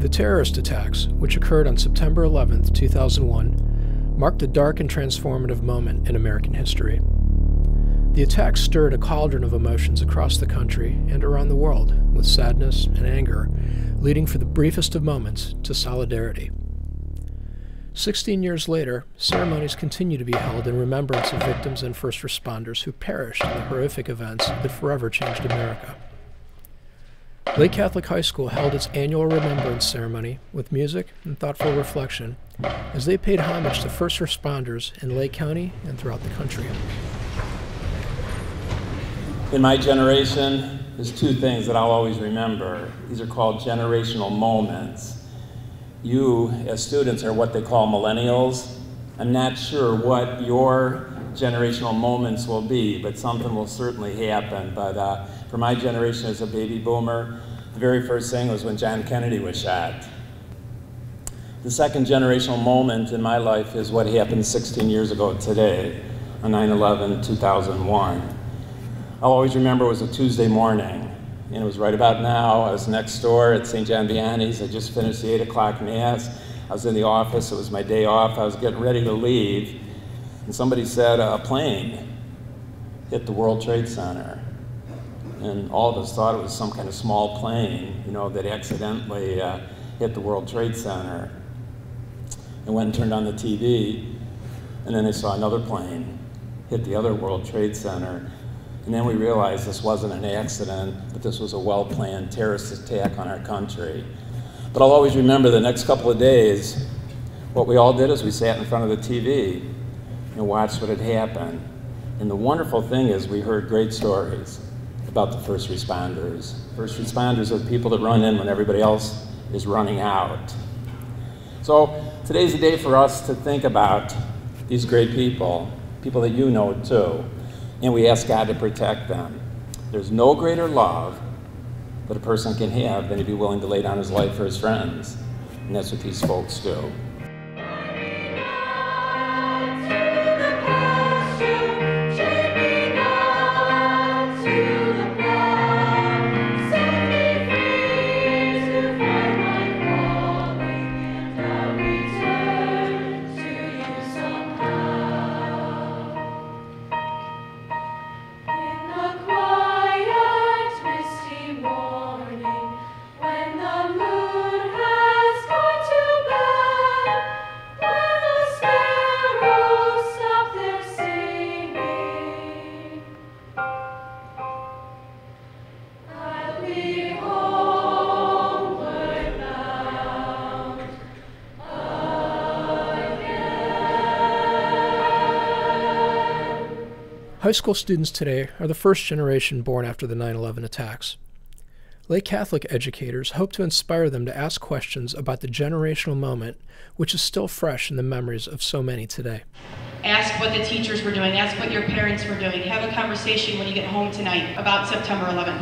The terrorist attacks, which occurred on September 11, 2001, marked a dark and transformative moment in American history. The attacks stirred a cauldron of emotions across the country and around the world, with sadness and anger, leading for the briefest of moments to solidarity. 16 years later, ceremonies continue to be held in remembrance of victims and first responders who perished in the horrific events that forever changed America. Lake Catholic High School held its annual Remembrance Ceremony with music and thoughtful reflection as they paid homage to first responders in Lake County and throughout the country. In my generation, there's two things that I'll always remember. These are called generational moments. You, as students, are what they call millennials. I'm not sure what your generational moments will be, but something will certainly happen. But for my generation as a baby boomer, the very first thing was when John Kennedy was shot. The second generational moment in my life is what happened 16 years ago today, on 9/11/2001. I'll always remember it was a Tuesday morning, and it was right about now. I was next door at St. John Vianney's. I just finished the 8 o'clock Mass. I was in the office. It was my day off. I was getting ready to leave, and somebody said a plane hit the World Trade Center. And all of us thought it was some kind of small plane, that accidentally hit the World Trade Center. I went and turned on the TV, and then I saw another plane hit the other World Trade Center. And then we realized this wasn't an accident, but this was a well-planned terrorist attack on our country. But I'll always remember the next couple of days, what we all did is we sat in front of the TV and watched what had happened. And the wonderful thing is we heard great stories about the first responders. First responders are the people that run in when everybody else is running out. So today's the day for us to think about these great people that you know too, and we ask God to protect them. There's no greater love that a person can have than to be willing to lay down his life for his friends, and that's what these folks do. High school students today are the first generation born after the 9/11 attacks. Lake Catholic educators hope to inspire them to ask questions about the generational moment, which is still fresh in the memories of so many today. Ask what the teachers were doing, ask what your parents were doing. Have a conversation when you get home tonight about September 11th.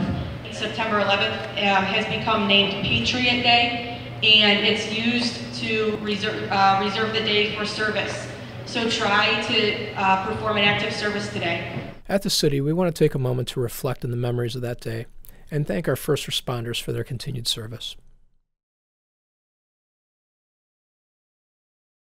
September 11th has become named Patriot Day, and it's used to reserve the day for service. So try to perform an act of service today. At the City, we want to take a moment to reflect on the memories of that day and thank our first responders for their continued service.